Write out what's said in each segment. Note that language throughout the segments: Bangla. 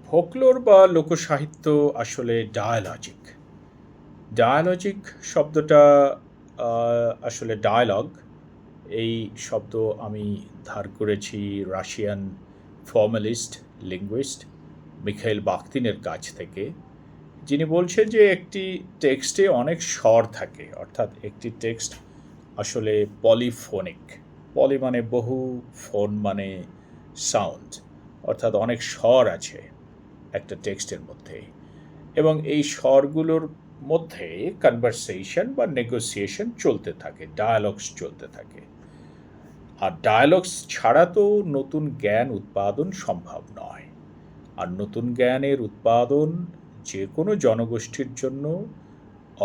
ফোকলোর বা লোকসাহিত্য আসলে ডায়ালজিক। ডায়ালজিক শব্দটা আসলে ডায়ালগ এই শব্দ আমি ধার করেছি রাশিয়ান ফর্মালিস্ট লিঙ্গুইস্ট মিখাইল বাখতিনের কাছ থেকে, যিনি বলছেন যে একটি টেক্সটে অনেক স্বর থাকে, অর্থাৎ একটি টেক্সট আসলে পলিফোনিক। পলি মানে বহু, ফোন মানে সাউন্ড, অর্থাৎ অনেক স্বর আছে একটা টেক্সটের মধ্যে, এবং এই স্বরগুলোর মধ্যে কনভারসেশন বা নেগোসিয়েশন চলতে থাকে, ডায়ালগস চলতে থাকে। আর ডায়ালগস ছাড়া তো নতুন জ্ঞান উৎপাদন সম্ভব নয়। আর নতুন জ্ঞানের উৎপাদন যে কোনো জনগোষ্ঠীর জন্য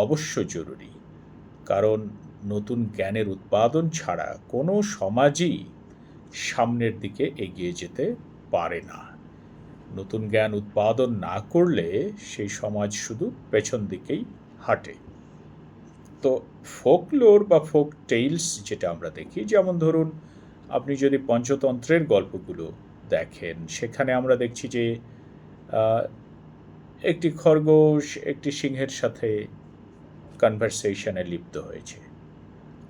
অবশ্য জরুরি, কারণ নতুন জ্ঞানের উৎপাদন ছাড়া কোনো সমাজই সামনের দিকে এগিয়ে যেতে পারে না। নতুন জ্ঞান উৎপাদন না করলে সেই সমাজ শুধু পেছন দিকেই হাঁটে। তো ফোকলোর বা ফোক টেইলস যেটা আমরা দেখি, যেমন ধরুন আপনি যদি পঞ্চতন্ত্রের গল্পগুলো দেখেন, সেখানে আমরা দেখছি যে আহ, একটি খরগোশ একটি সিংহের সাথে কনভারসেশনে লিপ্ত হয়েছে,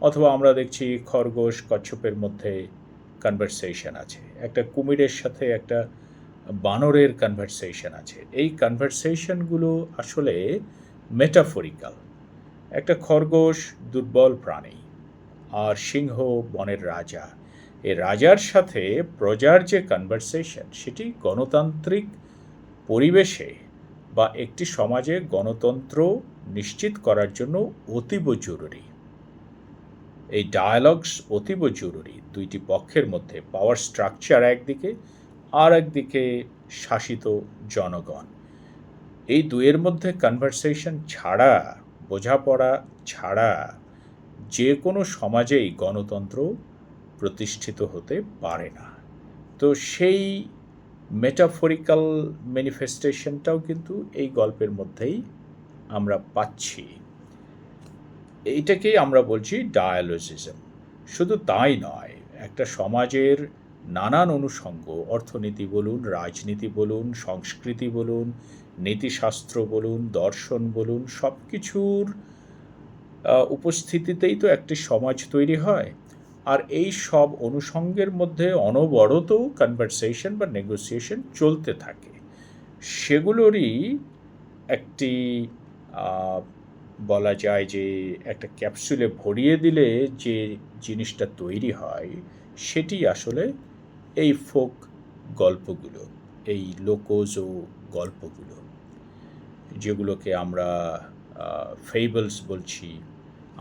অথবা আমরা দেখছি খরগোশ কচ্ছপের মধ্যে কনভারসেশন আছে, একটা কুমিরের সাথে একটা বানরের কনভারসেশন আছে। এই কনভারসেশনগুলো আসলে মেটাফরিক্যাল। একটা খরগোশ দুর্বল প্রাণী, আর সিংহ বনের রাজা। এই রাজার সাথে প্রজার যে কনভারসেশন, সেটি গণতান্ত্রিক পরিবেশে বা একটি সমাজে গণতন্ত্র নিশ্চিত করার জন্য অতীব জরুরি। এই ডায়ালগস অতীব জরুরি দুইটি পক্ষের মধ্যে, পাওয়ার স্ট্রাকচার একদিকে, আর একদিকে শাসিত জনগণ। এই দুয়ের মধ্যে কনভারসেশন ছাড়া, বোঝাপড়া ছাড়া যে কোনো সমাজেই গণতন্ত্র প্রতিষ্ঠিত হতে পারে না। তো সেই মেটাফরিক্যাল ম্যানিফেস্টেশনটাও কিন্তু এই গল্পের মধ্যেই আমরা পাচ্ছি। এইটাকেই আমরা বলছি ডায়ালজিজম। শুধু তাই নয়, একটা সমাজের নানান অনুষঙ্গ, অর্থনীতি বলুন, রাজনীতি বলুন, সংস্কৃতি বলুন, নীতিশাস্ত্র বলুন, দর্শন বলুন, সব কিছুর উপস্থিতিতেই তো একটি সমাজ তৈরি হয়। আর এই সব অনুষঙ্গের মধ্যে অনবরত কনভারসেশন বা নেগোসিয়েশন চলতে থাকে। সেগুলোরই একটি আহ, বলা যায় যে একটা ক্যাপসুলে ভরিয়ে দিলে যে জিনিসটা তৈরি হয়, সেটি আসলে এই ফোক গল্পগুলো, এই লোকজ গল্পগুলো, যেগুলোকে আমরা ফেবলস বলছি।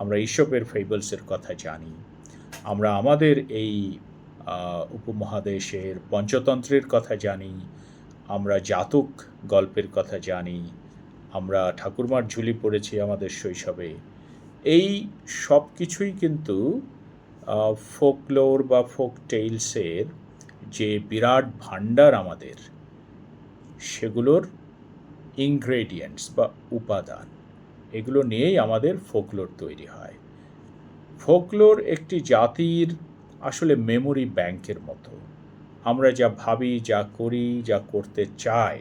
আমরা ঈশপের ফেবলসের কথা জানি, আমরা আমাদের এই উপমহাদেশের পঞ্চতন্ত্রের কথা জানি, আমরা জাতক গল্পের কথা জানি, আমরা ঠাকুরমার ঝুলি পড়েছি আমাদের শৈশবে। এই সব কিছুই কিন্তু ফোকলোর বা ফোক টেইলসের যে বিরাট ভাণ্ডার আমাদের, সেগুলোর ইনগ্রেডিয়েন্টস বা উপাদান, এগুলো নিয়েই আমাদের ফোকলোর তৈরি হয়। ফোকলোর একটি জাতির আসলে মেমোরি ব্যাংকের মতো। আমরা যা ভাবি, যা করি, যা করতে চাই,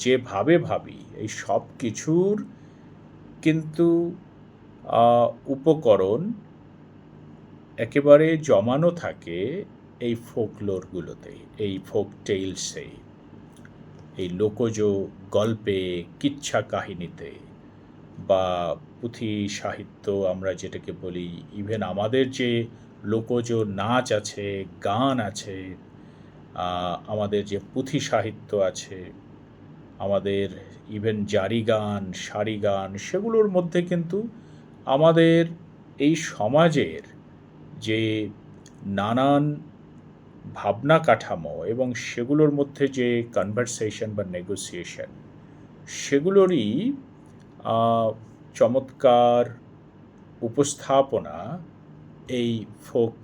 যেভাবে ভাবি, এই সব কিছুর কিন্তু উপকরণ একেবারে জমানো থাকে এই ফোকলোরগুলোতে, এই ফোক টেইলসে, এই লোকজ গল্পে, কিচ্ছা কাহিনীতে, বা পুঁথি সাহিত্য আমরা যেটাকে বলি। ইভেন আমাদের যে লোকজ নাচ আছে, গান আছে, আমাদের যে পুঁথি সাহিত্য আছে, আমাদের ইভেন জারি গান, সারি গান, সেগুলোর মধ্যে কিন্তু আমাদের এই সমাজের যে নানান ভাবনা কাঠামো এবং সেগুলোর মধ্যে যে কনভারসেশন বা নেগোসিয়েশন, সেগুলোরই চমৎকার উপস্থাপনা এই ফোক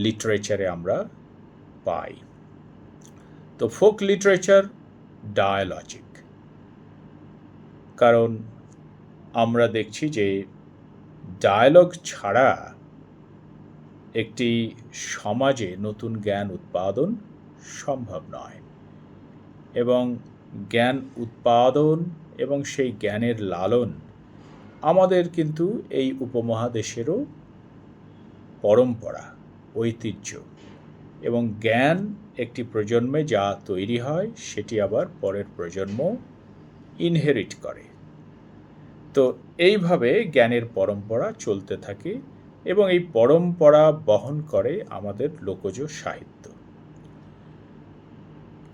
লিটারেচারে আমরা পাই। তো ফোক লিটারেচার ডায়ালজিক, কারণ আমরা দেখছি যে ডায়ালগ ছাড়া একটি সমাজে নতুন জ্ঞান উৎপাদন সম্ভব নয়। এবং জ্ঞান উৎপাদন এবং সেই জ্ঞানের লালন আমাদের কিন্তু এই উপমহাদেশেরও পরম্পরা, ঐতিহ্য। এবং জ্ঞান একটি প্রজন্মে যা তৈরি হয় সেটি আবার পরের প্রজন্ম ইনহেরিট করে। তো এইভাবে জ্ঞানের পরম্পরা চলতে থাকে এবং এই পরম্পরা বহন করে আমাদের লোকজ সাহিত্য।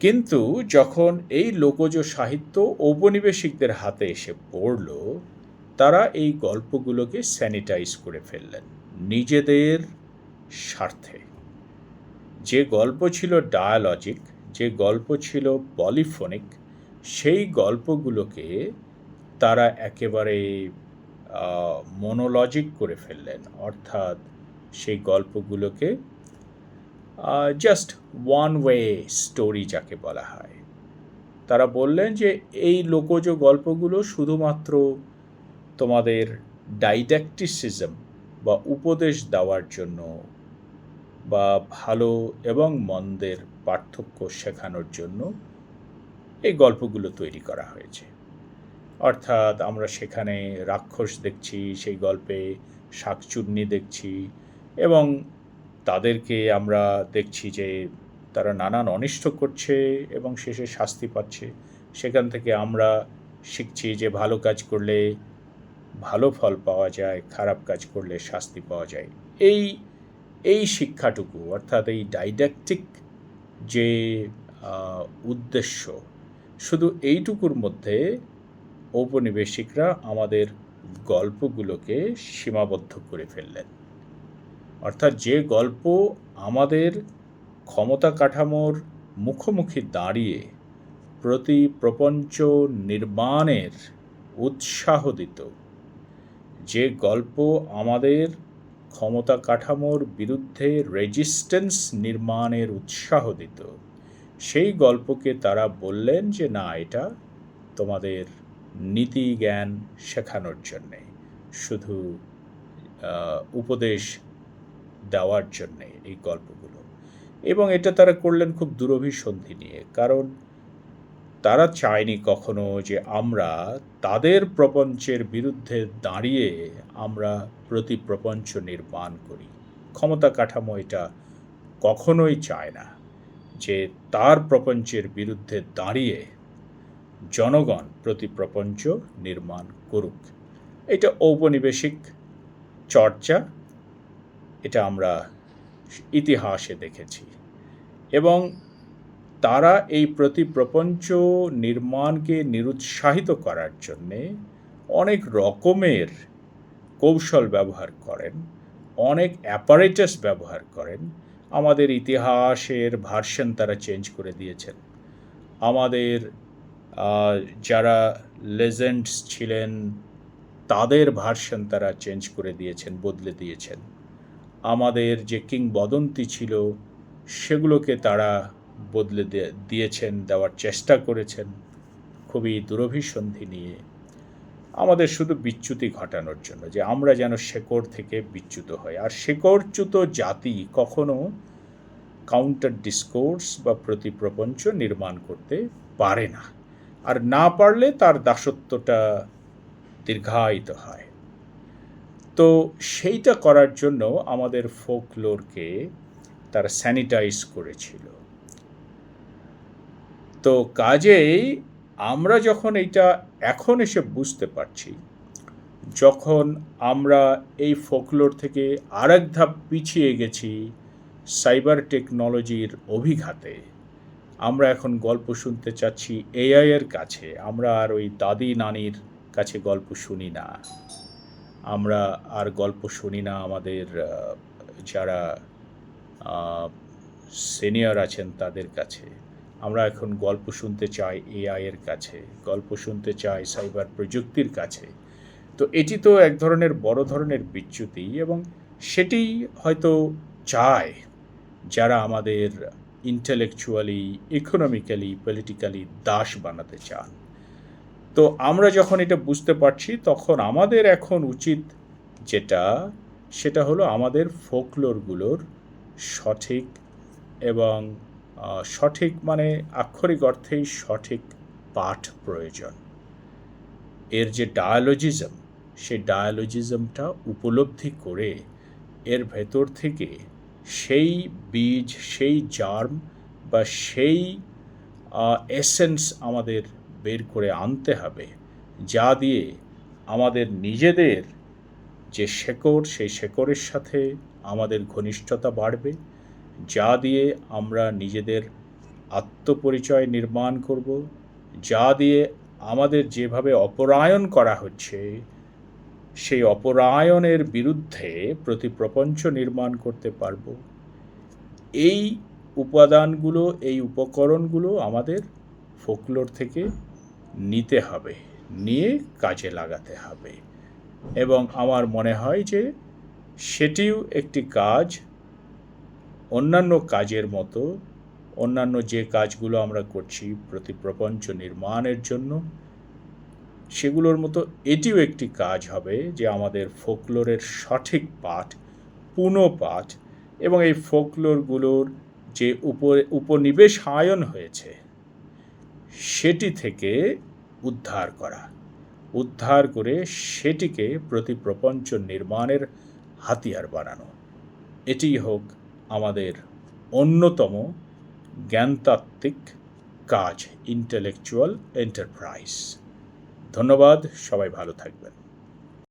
কিন্তু যখন এই লোকজ সাহিত্য ঔপনিবেশিকদের হাতে এসে পড়ল, তারা এই গল্পগুলোকে স্যানিটাইজ করে ফেললেন নিজেদের স্বার্থে। যে গল্প ছিল ডায়ালজিক, যে গল্প ছিল পলিফোনিক, সেই গল্পগুলোকে তারা একেবারে মনোলজিক করে ফেললেন। অর্থাৎ সেই গল্পগুলোকে জাস্ট ওয়ান ওয়ে স্টোরি যাকে বলা হয়। তারা বললেন যে এই লোকজ গল্পগুলো শুধুমাত্র তোমাদের ডাইডাকটিসিজম বা উপদেশ দেওয়ার জন্য বা ভালো এবং মন্দের পার্থক্য শেখানোর জন্য এই গল্পগুলো তৈরি করা হয়েছে। অর্থাৎ আমরা সেখানে রাক্ষস দেখছি, সেই গল্পে শাকচুন্নি দেখছি, এবং তাদেরকে আমরা দেখছি যে তারা নানান অনিষ্ট করছে এবং শেষে শাস্তি পাচ্ছে। সেখান থেকে আমরা শিখছি যে ভালো কাজ করলে ভালো ফল পাওয়া যায়, খারাপ কাজ করলে শাস্তি পাওয়া যায়। এই শিক্ষাটুকু, অর্থাৎ এই ডাইডাকটিক যে উদ্দেশ্য, শুধু এইটুকুর মধ্যে ঔপনিবেশিকরা আমাদের গল্পগুলোকে সীমাবদ্ধ করে ফেললেন। অর্থাৎ যে গল্প আমাদের ক্ষমতা কাঠামোর মুখোমুখি দাঁড়িয়ে প্রতি প্রপঞ্চ নির্মাণের উৎসাহ দিত, যে গল্প আমাদের ক্ষমতা কাঠামোর বিরুদ্ধে রেজিস্ট্যান্স নির্মাণের উৎসাহ দিত, সেই গল্পকে তারা বললেন যে না, এটা তোমাদের নীতি জ্ঞান শেখানোর জন্যে, শুধু উপদেশ দেওয়ার জন্যে এই গল্পগুলো। এবং এটা তারা করলেন খুব দুরভিসন্ধি নিয়ে, কারণ তারা চায়নি কখনো যে আমরা তাদের প্রপঞ্চের বিরুদ্ধে দাঁড়িয়ে আমরা প্রতি প্রপঞ্চ নির্মাণ করি। ক্ষমতা কাঠামো এটা কখনোই চায় না যে তার প্রপঞ্চের বিরুদ্ধে দাঁড়িয়ে জনগণ প্রতি প্রপঞ্চ নির্মাণ করুক। এটা ঔপনিবেশিক চর্চা, এটা আমরা ইতিহাসে দেখেছি। এবং তারা এই প্রতি প্রপঞ্চ নির্মাণকে নিরুৎসাহিত করার জন্যে অনেক রকমের কৌশল ব্যবহার করেন, অনেক অ্যাপারেটাস ব্যবহার করেন। আমাদের ইতিহাসের ভার্সন তারা চেঞ্জ করে দিয়েছেন। আমাদের যারা লেজেন্ডস ছিলেন তাদের ভার্সন তারা চেঞ্জ করে দিয়েছেন, বদলে দিয়েছেন। আমাদের যে কিংবদন্তি ছিল সেগুলোকে তারা বদলে দিয়েছেন, দেওয়ার চেষ্টা করেছেন খুবই দুরভিসন্ধি নিয়ে, আমাদের শুধু বিচ্যুতি ঘটানোর জন্য, যে আমরা যেন শেকড় থেকে বিচ্যুত হই। আর শেকড়চ্যুত জাতি কখনো কাউন্টার ডিসকোর্স বা প্রতিপ্রপঞ্চ নির্মাণ করতে পারে না, আর না পারলে তার দাসত্বটা দীর্ঘায়িত হয়। তো সেইটা করার জন্য আমাদের ফোকলোরকে তারা স্যানিটাইজ করেছিল। তো কাজেই আমরা যখন এইটা এখন এসে বুঝতে পারছি, যখন আমরা এই ফোকলোর থেকে আরেক ধাপ পিছিয়ে গেছি সাইবার টেকনোলজির অভিঘাতে, আমরা এখন গল্প শুনতে চাচ্ছি এআইয়ের কাছে। আমরা আর ওই দাদি নানির কাছে গল্প শুনি না, আমরা আর গল্প শুনি না আমাদের যারা সিনিয়র আছেন তাদের কাছে। আমরা এখন গল্প শুনতে চাই এআইয়ের কাছে, গল্প শুনতে চাই সাইবার প্রযুক্তির কাছে। তো এটি তো এক ধরনের বড় ধরনের বিচ্যুতি, এবং সেটি হয়তো চায় যারা আমাদের ইন্টেলেকচুয়ালি, ইকোনমিক্যালি, পলিটিক্যালি দাস বানাতে চান। তো আমরা যখন এটা বুঝতে পারছি, তখন আমাদের এখন উচিত যেটা, সেটা হলো আমাদের ফোকলোরগুলোর সঠিক এবং সঠিক মানে আক্ষরিক অর্থেই সঠিক পাঠ প্রয়োজন। এর যে ডায়ালজিজম, সেই ডায়ালজিজমটা উপলব্ধি করে এর ভেতর থেকে সেই বীজ, সেই জার্ম বা সেই এসেন্স আমাদের বের করে আনতে হবে, যা দিয়ে আমাদের নিজেদের যে শেকড়, সেই শেকড়ের সাথে আমাদের ঘনিষ্ঠতা বাড়বে, যা দিয়ে আমরা নিজেদের আত্মপরিচয় নির্মাণ করব, যা দিয়ে আমাদের যেভাবে অপরায়ণ করা হচ্ছে সেই অপরায়ণের বিরুদ্ধে প্রতিপ্রপঞ্চ নির্মাণ করতে পারব। এই উপাদানগুলো, এই উপকরণগুলো আমাদের ফোকলোর থেকে নিতে হবে, নিয়ে কাজে লাগাতে হবে। এবং আমার মনে হয় যে সেটিও একটি কাজ, অন্যান্য কাজের মতো, অন্যান্য যে কাজগুলো আমরা করছি প্রতিপ্রপঞ্চ নির্মাণের জন্য, সেগুলোর মতো এটিও একটি কাজ হবে যে আমাদের ফোকলোরের সঠিক পাঠ, পুনঃপাঠ এবং এই ফোকলোরগুলোর যে উপনিবেশায়ন হয়েছে সেটি থেকে উদ্ধার করে সেটিকে প্রতিপ্রপঞ্চ নির্মাণের হাতিয়ার বানানো। এটিই হোক আমাদের অন্যতম জ্ঞানতাত্ত্বিক কাজ, ইন্টেলেকচুয়াল এন্টারপ্রাইজ। ধন্যবাদ, সবাই ভালো থাকবেন।